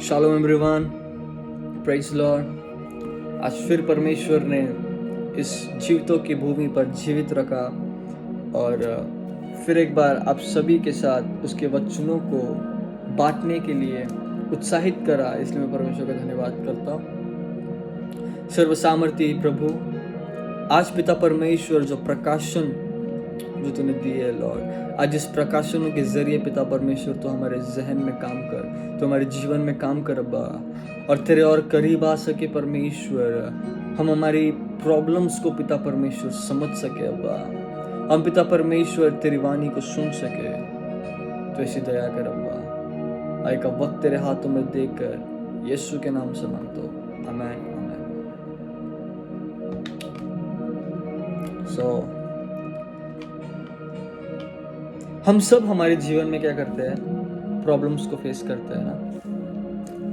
Shalom everyone, praise Lord. आज फिर परमेश्वर ने इस जीवितों की भूमि पर जीवित रखा और फिर एक बार आप सभी के साथ उसके वचनों को बांटने के लिए उत्साहित करा, इसलिए मैं परमेश्वर का धन्यवाद करता हूँ। सर्वसामर्थी प्रभु, आज पिता परमेश्वर जो प्रकाशन जो तूने दिए लॉर्ड, आज इस प्रकाशनों के जरिए पिता परमेश्वर तो हमारे जहन में काम कर, तो हमारे जीवन में काम कर अब्बा, और तेरे और करीब आ सके परमेश्वर। हम हमारी प्रॉब्लम्स को पिता परमेश्वर समझ सके अब्बा, हम पिता परमेश्वर तेरी वाणी को सुन सके। तो ऐसी दया कर अब्बा। आई का वक्त तेरे हाथों में देकर यीशु के नाम से मांगता हूं, आमीन आमीन। हम सब हमारे जीवन में क्या करते हैं? प्रॉब्लम्स को फेस करते हैं ना,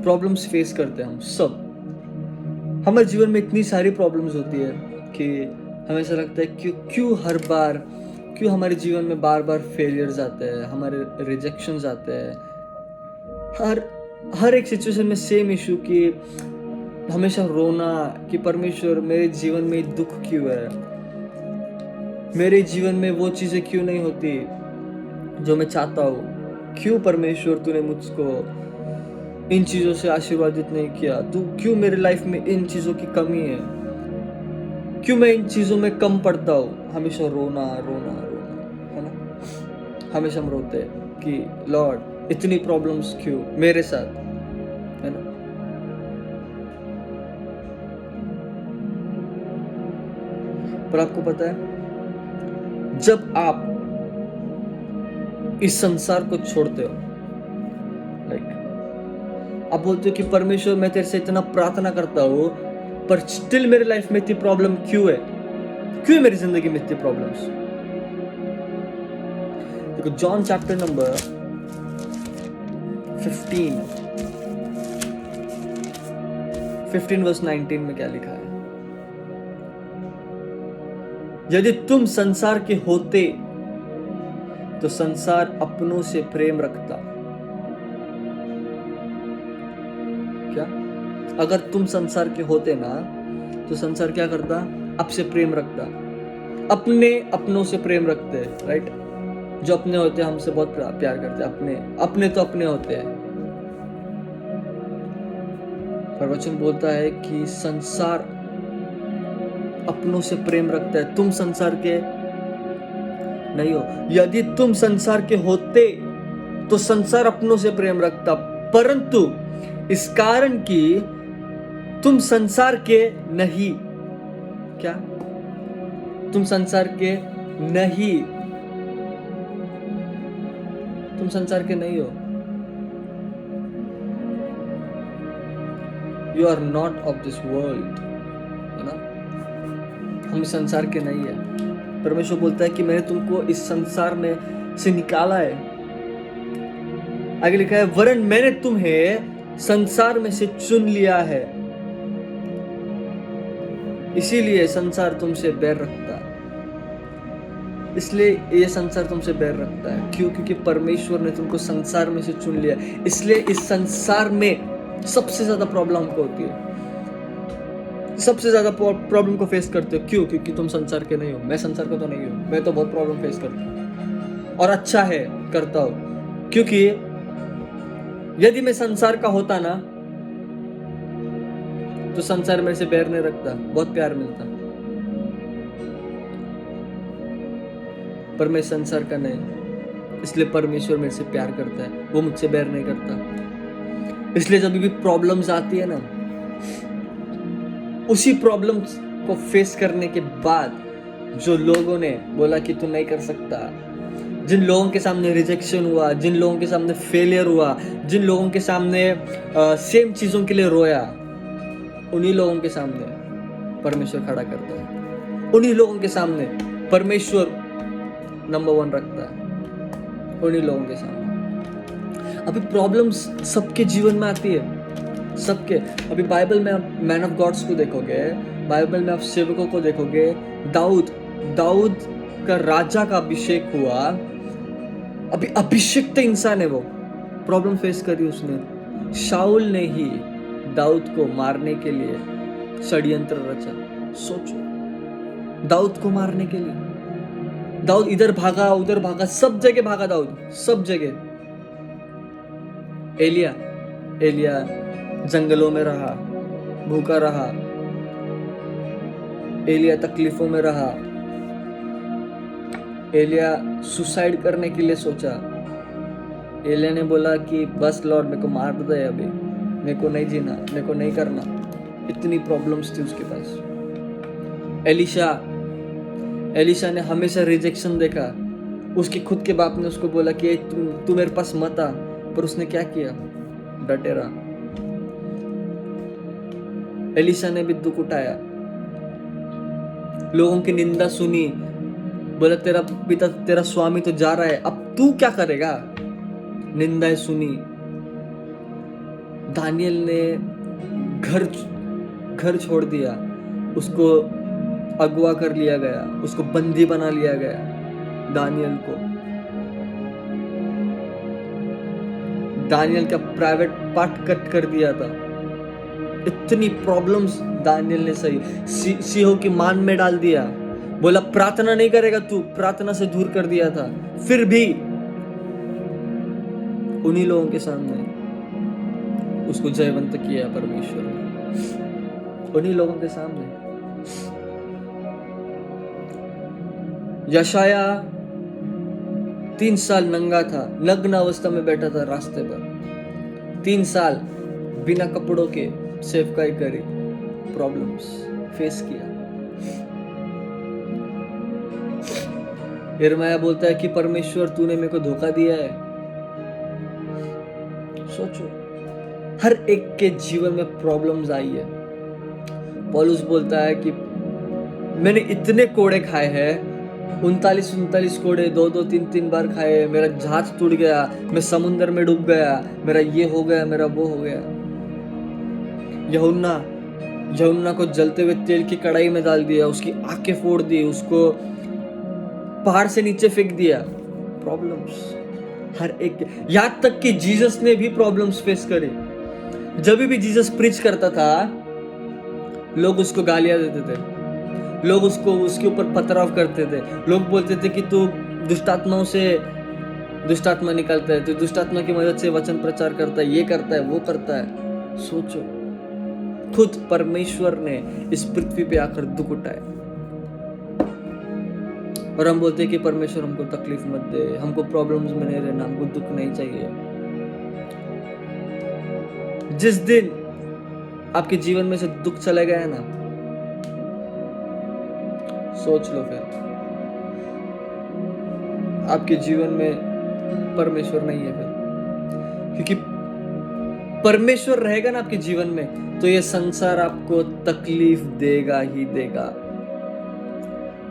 प्रॉब्लम्स फेस करते हैं हम सब। हमारे जीवन में इतनी सारी प्रॉब्लम्स होती है कि हमें ऐसा लगता है क्यों हमारे जीवन में बार बार फेलियर्स आते हैं, हमारे रिजेक्शंस आते हैं। हर एक सिचुएशन में सेम इशू कि हमेशा रोना कि परमेश्वर मेरे जीवन में दुख क्यों है, मेरे जीवन में वो चीजें क्यों नहीं होती जो मैं चाहता हूँ, क्यों परमेश्वर तूने मुझको इन चीजों से आशीर्वादित नहीं किया, तू क्यों मेरे लाइफ में इन चीजों की कमी है, क्यों मैं इन चीजों में कम पड़ता हूँ। हमेशा रोना रोना रोना, है ना। हमेशा हम रोते हैं कि लॉर्ड इतनी प्रॉब्लम्स क्यों मेरे साथ, है ना। पर आपको पता है, जब आप इस संसार को छोड़ते हो, आप बोलते हो कि परमेश्वर मैं तेरे से इतना प्रार्थना करता हूं पर स्टिल मेरे लाइफ में इतनी प्रॉब्लम क्यों है, क्यों है मेरी जिंदगी में इतनी प्रॉब्लम्स। देखो जॉन चैप्टर नंबर 15 वर्स 19 में क्या लिखा है? यदि तुम संसार के होते तो संसार अपनों से प्रेम रखता। क्या? अगर तुम संसार के होते ना तो संसार क्या करता? आपसे प्रेम रखता। अपनों से प्रेम रखते, राइट। जो अपने होते हैं हमसे बहुत प्यार करते हैं। अपने तो अपने होते हैं, पर वचन बोलता है कि संसार अपनों से प्रेम रखता है, तुम संसार के नहीं हो। यदि तुम संसार के होते तो संसार अपनों से प्रेम रखता, परंतु इस कारण कि तुम संसार के नहीं। क्या? तुम संसार के नहीं, तुम संसार के नहीं हो। You are not of this world, है ना। हम इस संसार के नहीं है। परमेश्वर बोलता है कि मैंने तुमको इस संसार में से निकाला है। आगे लिखा है, वरन मैंने तुम्हें संसार में से चुन लिया है, इसीलिए संसार तुमसे बैर रखता है। इसलिए ये संसार तुमसे बैर रखता है। क्यों? क्योंकि परमेश्वर ने तुमको संसार में से चुन लिया, इसलिए इस संसार में सबसे ज्यादा प्रॉब्लम हमको होती है, सबसे ज्यादा प्रॉब्लम को फेस करते हो। क्यों? क्योंकि तुम संसार के नहीं हो। मैं संसार का तो नहीं हूं, मैं तो बहुत प्रॉब्लम फेस करता हूं, और अच्छा है करता हूं। क्योंकि यदि मैं संसार का होता ना तो संसार मेरे से बैर नहीं रखता, बहुत प्यार मिलता। पर मैं संसार का नहीं, इसलिए परमेश्वर मेरे से प्यार करता है, वो मुझसे बैर नहीं करता। इसलिए जब भी प्रॉब्लम्स आती है ना, उसी प्रॉब्लम्स को फेस करने के बाद जो लोगों ने बोला कि तू नहीं कर सकता, जिन लोगों के सामने रिजेक्शन हुआ, जिन लोगों के सामने फेलियर हुआ, जिन लोगों के सामने सेम चीजों के लिए रोया, उन्हीं लोगों के सामने परमेश्वर खड़ा करता है। उन्हीं लोगों के सामने परमेश्वर नंबर 1 रखता है, उन्हीं लोगों के सामने। अभी प्रॉब्लम्स सबके जीवन में आती है, सबके। अभी बाइबल में आप मैन ऑफ गॉड्स को देखोगे, बाइबल में आप सेवकों को देखोगे। दाऊद का राजा का अभिषेक हुआ, अभी अभिषिक्त इंसान है वो, प्रॉब्लम फेस करी उसने, शाऊल ने ही दाऊद को मारने के लिए षड्यंत्र रचा। सोचो, दाऊद को मारने के लिए दाऊद इधर भागा उधर भागा, सब जगह भागा दाऊद, सब जगह। एलिया जंगलों में रहा, भूखा रहा, एलिया तकलीफों में रहा, एलिया सुसाइड करने के लिए सोचा। एलिया ने बोला कि बस लॉर्ड, मेरे को मार दे अभी, मेरे को नहीं जीना, मेरे को नहीं करना। इतनी प्रॉब्लम्स थी उसके पास। एलिशा ने हमेशा रिजेक्शन देखा। उसके खुद के बाप ने उसको बोला कि तू मेरे पास मत आ, पर उसने क्या किया? डटे रहा। एलिशा ने भी दुख उठाया, लोगों की निंदा सुनी, बोला तेरा पिता, तेरा स्वामी तो जा रहा है, अब तू क्या करेगा? निंदाएं सुनी। दानियल ने घर छोड़ दिया, उसको अगवा कर लिया गया, उसको बंदी बना लिया गया। दानियल का प्राइवेट पार्ट कट कर दिया था। इतनी प्रॉब्लम्स दानियल ने सही सिंहों की मान में डाल दिया। बोला प्रार्थना नहीं करेगा तू, प्रार्थना से दूर कर दिया था। फिर भी उन्हीं लोगों के सामने उसको जयवंत किया परमेश्वर ने, उन्हीं लोगों के सामने। यशाया 3 साल नंगा था, नग्न अवस्था में बैठा था रास्ते पर। 3 साल बिना कपड़ों के सेवकाई करी, प्रॉब्लम्स फेस किया। यिर्मयाह बोलता है कि परमेश्वर तूने मेरे को धोखा दिया है। सोचो, हर एक के जीवन में प्रॉब्लम्स आई है। पौलुस बोलता है कि मैंने इतने कोड़े खाए हैं, 39 कोड़े 2 3 बार खाए, मेरा जहाज टूट गया, मैं समुद्र में डूब गया, मेरा ये हो गया, मेरा वो हो गया। यूहन्ना को जलते हुए तेल की कढ़ाई में डाल दिया, उसकी आंखें फोड़ दी, उसको पहाड़ से नीचे फेंक दिया। प्रॉब्लम्स हर एक, यहाँ तक कि जीसस ने भी प्रॉब्लम्स फेस करे। जब भी जीसस प्रीच करता था, लोग उसको गालियां देते थे, लोग उसके ऊपर पथराव करते थे। लोग बोलते थे कि तू दुष्टात्माओं से दुष्टात्मा निकालता है, तू दुष्टात्मा की मदद से वचन प्रचार करता है, ये करता है, वो करता है। सोचो, खुद परमेश्वर ने इस पृथ्वी पे आकर दुख उठाए, और हम बोलते हैं कि परमेश्वर हमको तकलीफ मत दे, हमको प्रॉब्लम्स में नहीं रहना, हमको दुख नहीं चाहिए। जिस दिन आपके जीवन में से दुख चले गया ना, सोच लो फिर आपके जीवन में परमेश्वर नहीं है फिर। क्योंकि परमेश्वर रहेगा ना आपके जीवन में, तो ये संसार आपको तकलीफ देगा ही देगा।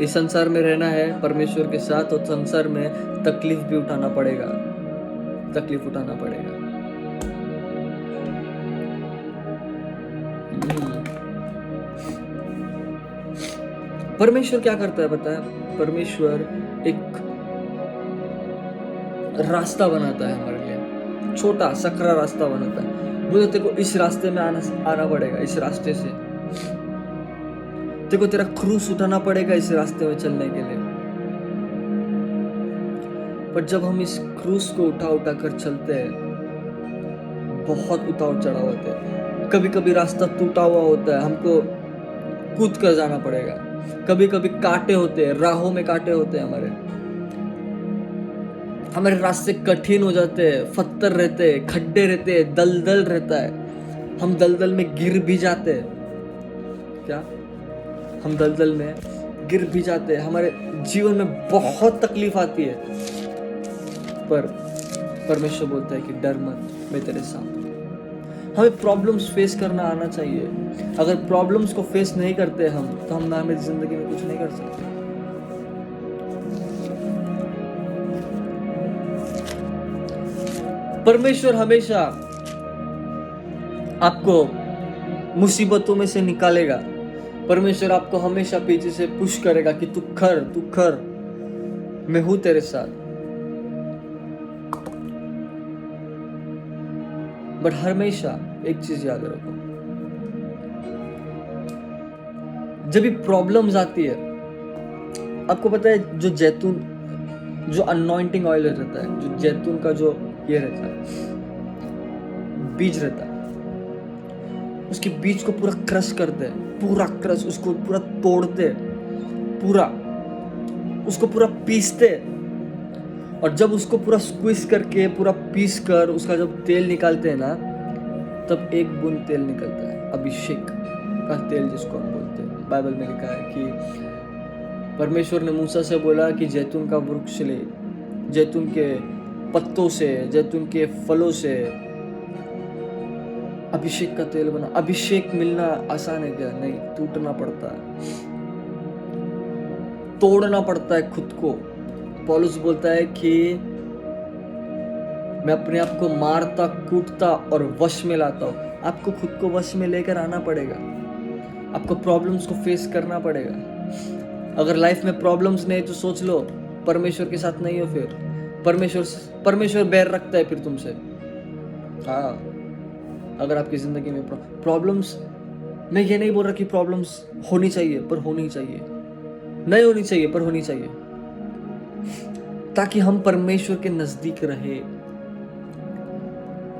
इस संसार में रहना है परमेश्वर के साथ, तो संसार में तकलीफ भी उठाना पड़ेगा, तकलीफ उठाना पड़ेगा। परमेश्वर क्या करता है पता है? परमेश्वर एक रास्ता बनाता है हमारे लिए, छोटा सकरा रास्ता बनाता है। बोले तेरे को इस रास्ते में आना पड़ेगा, इस रास्ते से तेरे को तेरा क्रूस उठाना पड़ेगा इस रास्ते में चलने के लिए। पर जब हम इस क्रूस को उठा कर चलते हैं, बहुत उतार चढ़ाव होते हैं। कभी कभी रास्ता टूटा हुआ होता है, हमको कूद कर जाना पड़ेगा। कभी कभी कांटे होते हैं, राहों में कांटे होते हैं, हमारे रास्ते कठिन हो जाते हैं, पत्थर रहते हैं, खड्डे रहते हैं, दलदल रहता है। हम दलदल में गिर भी जाते हैं। क्या हम दलदल में गिर भी जाते हैं? हमारे जीवन में बहुत तकलीफ आती है, पर परमेश्वर बोलता है कि डर मत, मैं तेरे साथ हूं। हमें प्रॉब्लम्स फेस करना आना चाहिए। अगर प्रॉब्लम्स को फेस नहीं करते हम, तो हम ना हमारी जिंदगी में कुछ नहीं कर सकते। परमेश्वर हमेशा आपको मुसीबतों में से निकालेगा। परमेश्वर आपको हमेशा पीछे से पुश करेगा कि तू कर, मैं हूं तेरे साथ। बट हमेशा एक चीज याद रखो, जब भी प्रॉब्लम्स आती है, आपको पता है जो जैतून, जो अनॉइंटिंग ऑयल रहता है, जो जैतून का जो ये रहता है, बीज रहता है, उसके बीज को पूरा क्रश करते हैं, पूरा क्रश, उसको पूरा तोड़ते, पूरा उसको पूरा पीसते, और जब उसको पूरा स्क्वीज करके पूरा पीस कर उसका जब तेल निकालते हैं ना, तब एक बूंद तेल निकलता है, अभिषेक का तेल जिसको हम बोलते हैं। बाइबल में लिखा है कि परमेश्वर ने मूसा से बोला कि जैतून का वृक्ष ले, जैतून के पत्तों से, जैतून के फलों से अभिषेक का तेल बना। अभिषेक मिलना आसान है क्या? नहीं, टूटना पड़ता है, तोड़ना पड़ता है खुद को। पौलुस बोलता है कि मैं अपने आप को मारता, कूटता और वश में लाता हूं। आपको खुद को वश में लेकर आना पड़ेगा, आपको प्रॉब्लम्स को फेस करना पड़ेगा। अगर लाइफ में प्रॉब्लम्स नहीं तो सोच लो परमेश्वर के साथ नहीं हो, फिर परमेश्वर बैर रखता है फिर तुमसे। हाँ, अगर आपकी जिंदगी में प्रॉब्लम्स, मैं ये नहीं बोल रहा कि प्रॉब्लम्स होनी चाहिए, पर होनी चाहिए, नहीं होनी चाहिए पर होनी चाहिए, ताकि हम परमेश्वर के नजदीक रहे।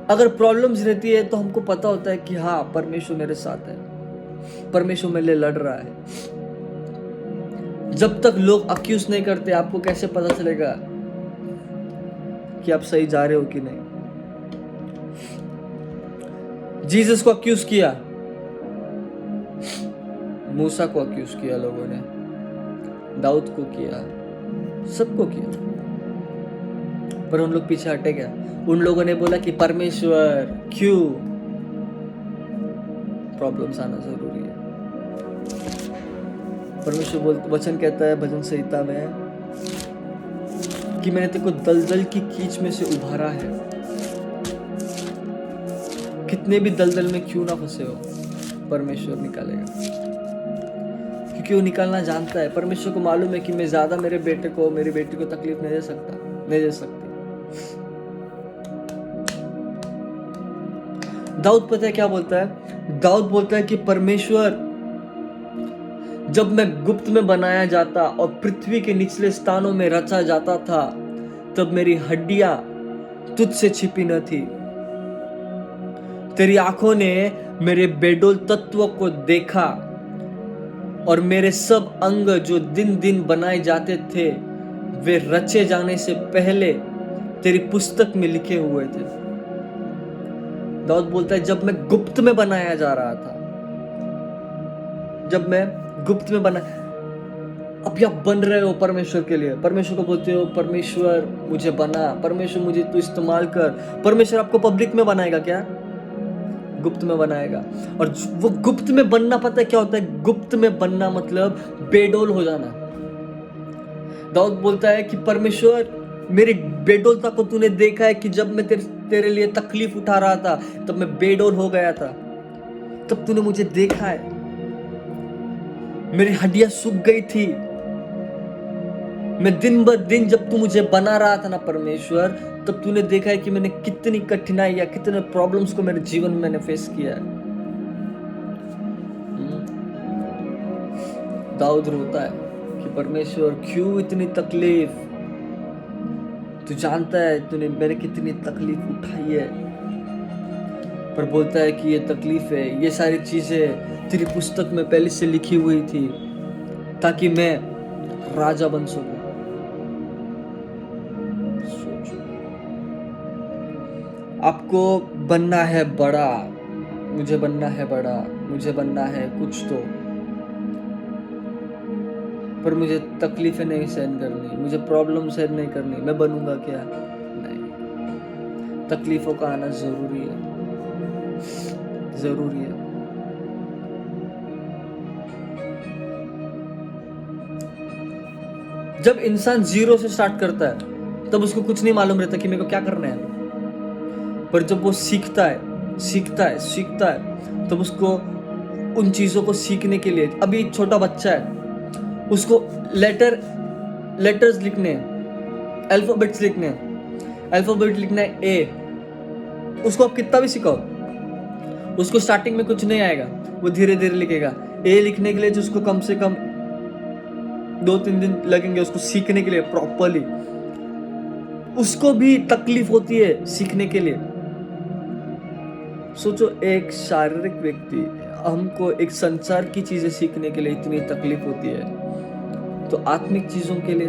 अगर प्रॉब्लम्स रहती है तो हमको पता होता है कि हाँ, परमेश्वर मेरे साथ है, परमेश्वर मेरे लिए लड़ रहा है। जब तक लोग अक्यूज नहीं करते, आपको कैसे पता चलेगा कि आप सही जा रहे हो कि नहीं? जीसस को अक्यूज किया, मूसा को अक्यूज किया लोगों ने, दाऊद को किया, सबको किया, पर उन लोग पीछे हटे क्या? उन लोगों ने बोला कि परमेश्वर क्यों? प्रॉब्लम्स आना जरूरी है। परमेश्वर वचन कहता है भजन संहिता में कि मैंने तेरे को दलदल की कीच में से उभारा है। कितने भी दलदल में क्यों ना फंसे हो, परमेश्वर निकालेगा, क्योंकि वो निकालना जानता है। परमेश्वर को मालूम है कि मैं ज्यादा मेरे बेटे को, मेरी बेटी को तकलीफ नहीं दे सकता, नहीं दे सकती। दाऊद पता है क्या बोलता है? दाऊद बोलता है कि परमेश्वर, जब मैं गुप्त में बनाया जाता और पृथ्वी के निचले स्थानों में रचा जाता था, तब मेरी हड्डियां तुझसे छिपी न थी। तेरी आंखों ने मेरे बेडोल तत्वों को देखा, और मेरे सब अंग जो दिन दिन बनाए जाते थे, वे रचे जाने से पहले तेरी पुस्तक में लिखे हुए थे। दाऊद बोलता है जब मैं गुप्त में बनाया जा रहा था, जब मैं गुप्त में बना, अभी आप बन रहे हो परमेश्वर के लिए, परमेश्वर को बोलते हो परमेश्वर मुझे बना, परमेश्वर मुझे तू इस्तेमाल कर। परमेश्वर आपको पब्लिक में बनाएगा क्या? गुप्त में बनाएगा। और वो गुप्त में बनना पता है क्या होता है? गुप्त में बनना मतलब बेडोल हो जाना। दाऊद बोलता है कि परमेश्वर, मेरी बेडोलता को तूने देखा है कि जब मैं तेरे लिए तकलीफ उठा रहा था, तब मैं बेडोल हो गया था, तब तूने मुझे देखा है। मेरी हड्डियां सूख गई थी, मैं दिन ब दिन जब तू मुझे बना रहा था ना परमेश्वर, तब तूने देखा है कि मैंने कितनी कठिनाई या कितने प्रॉब्लम्स को मेरे जीवन में मैंने फेस किया है। दाऊद रोता है कि परमेश्वर क्यों इतनी तकलीफ? तू जानता है तूने मैंने कितनी तकलीफ उठाई है। पर बोलता है कि ये तकलीफ है, ये सारी चीजें तेरी पुस्तक में पहले से लिखी हुई थी, ताकि मैं राजा बन सकूं। आपको बनना है बड़ा, मुझे बनना है बड़ा, मुझे बनना है कुछ तो, पर मुझे तकलीफें नहीं सहन करनी, मुझे प्रॉब्लम सहन नहीं करनी। मैं बनूंगा क्या? नहीं, तकलीफों का आना जरूरी है, जरूरी है। जब इंसान जीरो से स्टार्ट करता है, तब उसको कुछ नहीं मालूम रहता कि मेरे को क्या करना है। पर जब वो सीखता है, तब उसको उन चीजों को सीखने के लिए, अभी छोटा बच्चा है, उसको लेटर्स लिखने हैं, अल्फाबेट्स लिखने हैं। अल्फाबेट लिखना है A, उसको आप कितना भी सिखाओ, उसको स्टार्टिंग में कुछ नहीं आएगा, वो धीरे धीरे लिखेगा। ए लिखने के लिए जो उसको कम से कम 2-3 दिन लगेंगे उसको सीखने के लिए प्रॉपरली, उसको भी तकलीफ होती है सीखने के लिए। सोचो, एक शारीरिक व्यक्ति, हमको एक संसार की चीजें सीखने के लिए इतनी तकलीफ होती है, तो आत्मिक चीजों के लिए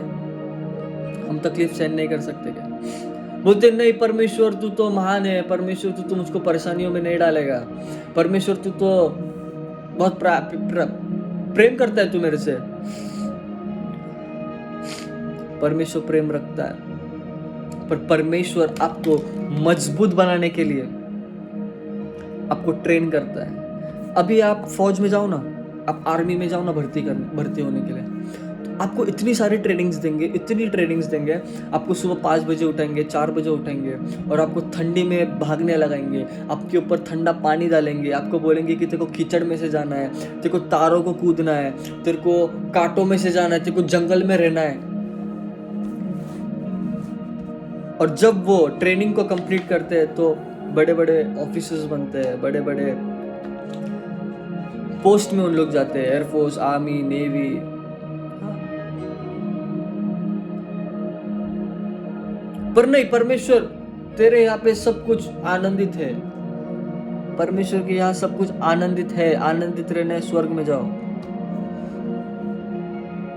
हम तकलीफ सहन नहीं कर सकते क्या? बोलते नहीं, परमेश्वर तू तो महान है, परमेश्वर तू तो मुझको परेशानियों में नहीं डालेगा, परमेश्वर तू तो बहुत प्रेम करता है तू मेरे से। परमेश्वर प्रेम रखता है, पर परमेश्वर आपको मजबूत बनाने के लिए आपको ट्रेन करता है। अभी आप फौज में जाओ ना, आप आर्मी में जाओ ना भर्ती होने के लिए, तो आपको इतनी सारी ट्रेनिंग्स देंगे। आपको सुबह 5 बजे उठाएंगे, 4 बजे उठाएंगे और आपको ठंडी में भागने लगाएंगे, आपके ऊपर ठंडा पानी डालेंगे, आपको बोलेंगे कि तेरे को कीचड़ में से जाना है, तेरे को तारों को कूदना है, तेरे को कांटों में से जाना है, तेरे को जंगल में रहना है। और जब वो ट्रेनिंग को कंप्लीट करते हैं तो बड़े बड़े ऑफिसर्स बनते हैं, बड़े बड़े पोस्ट में उन लोग जाते हैं, एयरफोर्स, आर्मी, नेवी। पर नहीं, परमेश्वर तेरे यहाँ पे सब कुछ आनंदित है, परमेश्वर के यहाँ सब कुछ आनंदित है। आनंदित रहना है, स्वर्ग में जाओ,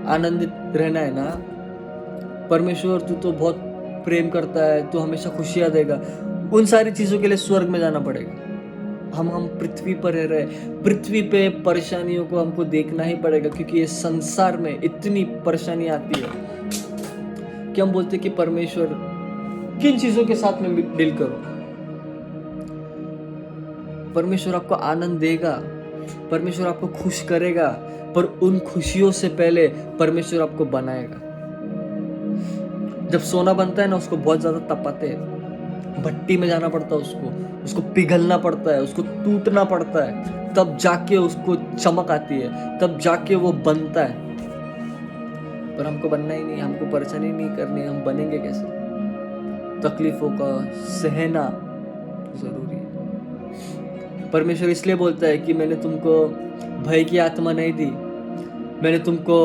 आनंदित रहना है ना। परमेश्वर तू तो बहुत प्रेम करता है, तू हमेशा खुशियां देगा, उन सारी चीजों के लिए स्वर्ग में जाना पड़ेगा। हम पृथ्वी पर रह रहे, पृथ्वी पे परेशानियों को हमको देखना ही पड़ेगा, क्योंकि ये संसार में इतनी परेशानी आती है कि हम बोलते कि परमेश्वर किन चीजों के साथ में डील करो। परमेश्वर आपको आनंद देगा, परमेश्वर आपको खुश करेगा, पर उन खुशियों से पहले परमेश्वर आपको बनाएगा। जब सोना बनता है ना, उसको बहुत ज्यादा तपाते हैं, भट्टी में जाना पड़ता है, उसको पिघलना पड़ता है, उसको टूटना पड़ता है, तब जाके उसको चमक आती है, तब जाके वो बनता है। पर हमको बनना ही नहीं, हमको परेशानी नहीं करनी, हम बनेंगे कैसे? तकलीफों का सहना जरूरी है। परमेश्वर इसलिए बोलता है कि मैंने तुमको भय की आत्मा नहीं दी, मैंने तुमको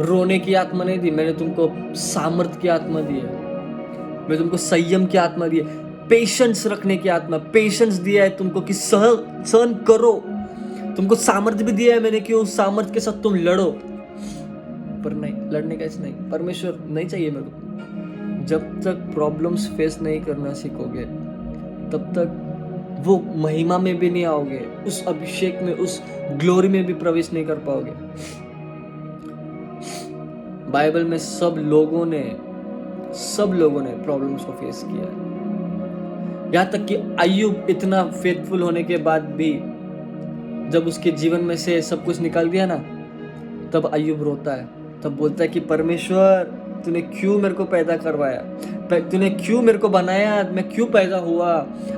रोने की आत्मा नहीं दी, मैंने तुमको सामर्थ की आत्मा दी है, मैं तुमको संयम की आत्मा दी है, पेशेंस रखने की आत्मा, पेशेंस दिया है तुमको कि सहन करो। तुमको सामर्थ्य भी दिया है मैंने कि उस सामर्थ्य के साथ तुम लड़ो। पर नहीं, लड़ने का नहीं, परमेश्वर नहीं चाहिए मेरे को। जब तक प्रॉब्लम्स फेस नहीं करना सीखोगे, तब तक वो महिमा में भी नहीं आओगे, उस अभिषेक में, उस ग्लोरी में भी प्रवेश नहीं कर पाओगे। बाइबल में सब लोगों ने प्रॉब्लम्स को फेस किया है। यहाँ तक कि अय्यूब इतना फेथफुल होने के बाद भी जब उसके जीवन में से सब कुछ निकाल दिया ना, तब अय्यूब रोता है, तब बोलता है कि परमेश्वर तूने क्यों मेरे को पैदा करवाया, तूने क्यों मेरे को बनाया, मैं क्यों पैदा हुआ।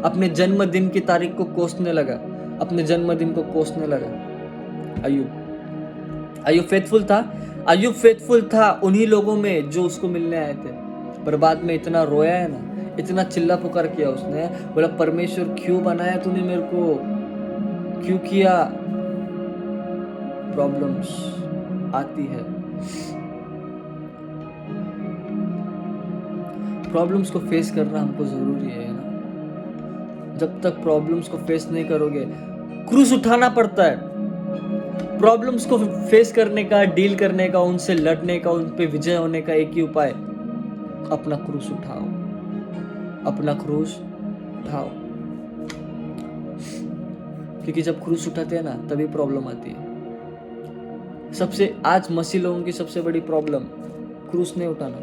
अपने जन्मदिन की तारीख को कोसने लगा, अपने जन्मदिन को कोसने लगा। अय्यूब फेथफुल था उन्हीं लोगों में जो उसको मिलने आए थे, पर बाद में इतना रोया है ना, इतना चिल्ला पुकार किया उसने, बोला परमेश्वर क्यों बनाया तूने मेरे को, क्यों किया। प्रॉब्लम्स आती है, प्रॉब्लम्स को फेस करना हमको जरूरी है ना। जब तक प्रॉब्लम्स को फेस नहीं करोगे, क्रूस उठाना पड़ता है। प्रॉब्लम्स को फेस करने का, डील करने का, उनसे लड़ने का, उन पे विजय होने का एक ही उपाय, अपना क्रूस उठाओ, अपना क्रूस उठाओ। क्योंकि जब क्रूस उठाते हैं ना, तभी प्रॉब्लम आती है। सबसे आज मसीह लोगों की सबसे बड़ी प्रॉब्लम क्रूस नहीं उठाना।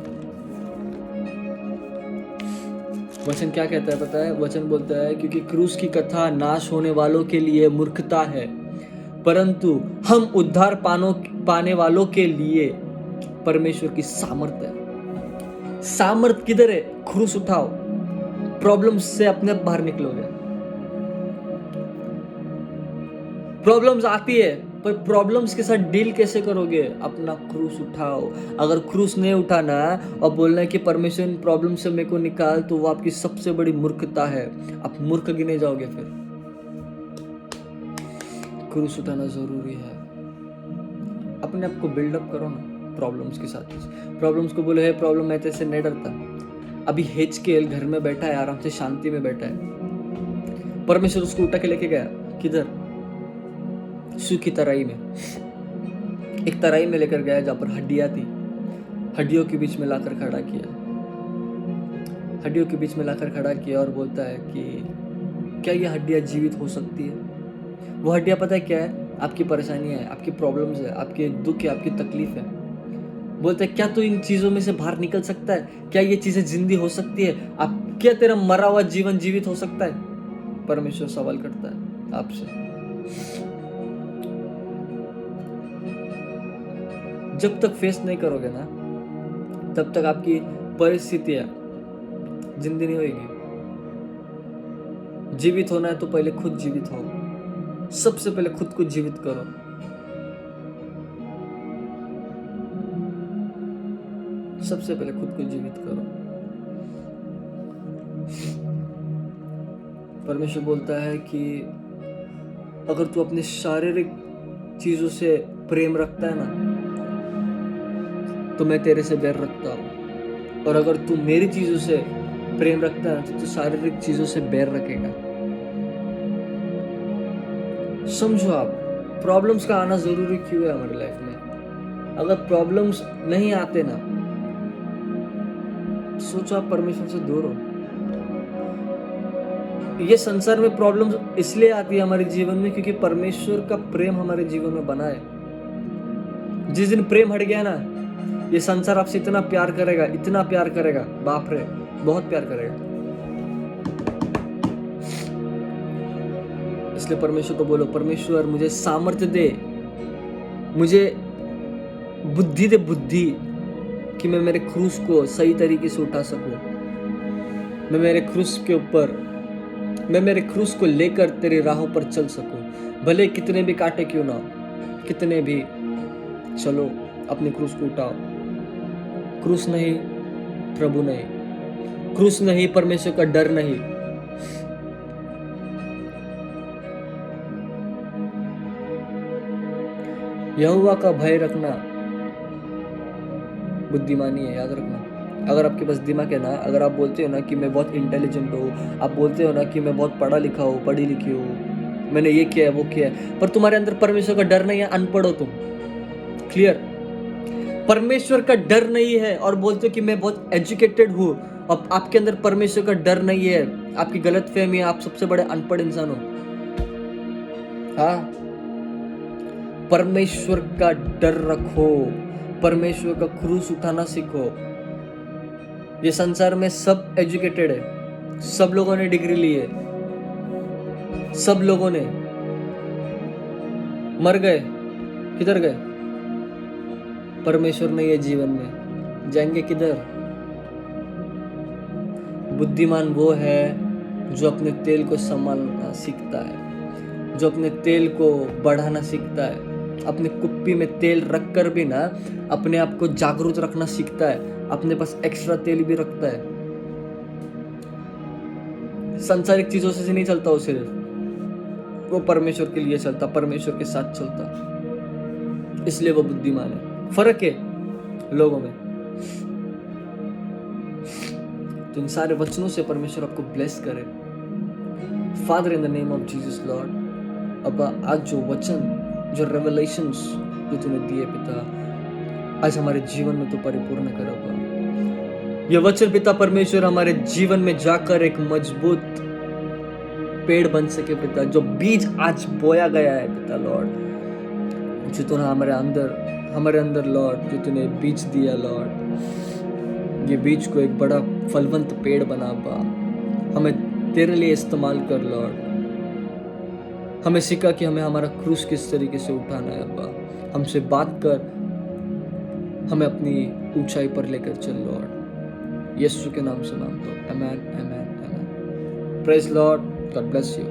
वचन क्या कहता है पता है? वचन बोलता है क्योंकि क्रूस की कथा नाश होने वालों के लिए मूर्खता है, परंतु हम उद्धार पाने वालों के लिए परमेश्वर की सामर्थ है। सामर्थ किधर है? क्रूस उठाओ, प्रॉब्लम्स से अपने बाहर निकलोगे। प्रॉब्लम्स आती है, पर प्रॉब्लम्स के साथ डील कैसे करोगे? अपना क्रूस उठाओ। अगर क्रूस नहीं उठाना और बोलना है कि परमेश्वर इन प्रॉब्लम से मेरे को निकाल, तो वो आपकी सबसे बड़ी मूर्खता है। आप मूर्ख गिने जाओगे फिर। क्रूस उठाना जरूरी है। अपने आप को बिल्डअप करो ना प्रॉब्लम्स के साथ। प्रॉब्लम्स को बोले, है प्रॉब्लम मैं तेरे से नहीं डरता। अभी हेजकेल घर में बैठा है, आराम से शांति में बैठा है। परमेश्वर उसको उठा के लेके गया किधर? सूखी तराई में। एक तराई में लेकर गया जहां पर हड्डियां थी। हड्डियों के बीच में लाकर खड़ा किया। हड्डियों के बीच में लाकर खड़ा किया और बोलता है कि क्या ये हड्डियां जीवित हो सकती है? वो हड्डियां पता है क्या है? आपकी परेशानियां है, आपकी प्रॉब्लम्स है, आपके दुख है, आपकी तकलीफ है। बोलते हैं क्या तू इन चीजों में से बाहर निकल सकता है? क्या ये चीजें जिंदी हो सकती है? क्या तेरा मरा हुआ जीवन जीवित हो सकता है? परमेश्वर सवाल करता है आपसे। जब तक फेस नहीं करोगे ना, तब तक आपकी परिस्थितियां जिंदी नहीं होगी। जीवित होना है तो पहले खुद जीवित हो। सबसे पहले खुद को जीवित करो। सबसे पहले खुद को जीवित करो। परमेश्वर बोलता है कि अगर तू अपने शारीरिक चीजों से प्रेम रखता है ना, तो मैं तेरे से बैर रखता हूं। और अगर तू मेरी चीजों से प्रेम रखता है तो तू शारीरिक चीजों से बैर रखेगा। समझो आप, प्रॉब्लम्स का आना जरूरी क्यों है हमारी लाइफ में? अगर प्रॉब्लम्स नहीं आते ना, सोचो आप परमेश्वर से दूर हो। ये संसार में प्रॉब्लम्स इसलिए आती है हमारे जीवन में क्योंकि परमेश्वर का प्रेम हमारे जीवन में बना है। जिस दिन प्रेम हट गया ना, ये संसार आपसे इतना प्यार करेगा, इतना प्यार करेगा, बाप रे, बहुत प्यार करेगा। इसलिए परमेश्वर को बोलो, परमेश्वर मुझे सामर्थ्य दे, मुझे बुद्धि दे, बुद्धि कि मैं मेरे क्रूस को सही तरीके से उठा सकूं। मैं मेरे क्रूस को लेकर तेरी राहों पर चल सकूं। भले कितने भी कांटे क्यों ना, कितने भी, चलो अपने क्रूस को उठाओ। क्रूस नहीं, प्रभु नहीं। क्रूस नहीं, परमेश्वर का डर नहीं। यहोवा का भय रखना बुद्धिमानी है, याद रखना। अगर आपके पास दिमाग है ना, अगर आप बोलते हो ना कि मैं बहुत इंटेलिजेंट हूँ, आप बोलते हो ना कि मैं बहुत पढ़ा लिखा हूँ, पढ़ी लिखी हूँ, मैंने ये किया है, वो किया है, पर तुम्हारे अंदर परमेश्वर का डर नहीं है, अनपढ़ हो तुम। क्लियर? परमेश्वर का डर नहीं है और बोलते हो कि मैं बहुत एजुकेटेड हूँ, और आपके अंदर परमेश्वर का डर नहीं है, आपकी गलतफहमी है, आप सबसे बड़े अनपढ़ इंसान हो। हाँ, परमेश्वर का डर रखो, परमेश्वर का क्रूस उठाना सीखो। ये संसार में सब एजुकेटेड है, सब लोगों ने डिग्री ली है, सब लोगों ने मर गए, किधर गए? परमेश्वर नहीं है जीवन में, जाएंगे किधर? बुद्धिमान वो है जो अपने तेल को संभालना सीखता है, जो अपने तेल को बढ़ाना सीखता है, अपने कुप्पी में तेल रखकर भी ना अपने आप को जागरूक रखना सीखता है, अपने पास एक्स्ट्रा तेल भी रखता है। सांसारिक चीजों से नहीं चलता वो, सिर्फ वो परमेश्वर के लिए चलता, परमेश्वर के साथ चलता, इसलिए वो बुद्धिमान है। फर्क है लोगों में। तो इन सारे वचनों से परमेश्वर आपको ब्लेस करे। Father, in the name of Jesus Lord, अब आज जो वचन, जो रेवलेशंस जो तूने दिए पिता, आज हमारे जीवन में तो परिपूर्ण कर अब्बा। ये वचन पिता परमेश्वर हमारे जीवन में जाकर एक मजबूत पेड़ बन सके पिता, जो बीज आज बोया गया है पिता लॉर्ड, जो तूने हमारे अंदर लॉर्ड, जो तूने बीज दिया लॉर्ड, ये बीज को एक बड़ा फलवंत पेड़ बना अब्बा। हमें तेरे लिए इस्तेमाल कर लॉर्ड। हमें सिखा कि हमें हमारा क्रूस किस तरीके से उठाना है अब्बा। हमसे बात कर, हमें अपनी ऊंचाई पर लेकर चल लॉर्ड। यीशु के नाम से मांगता हूं, amen, amen, amen. Praise lord, God bless you.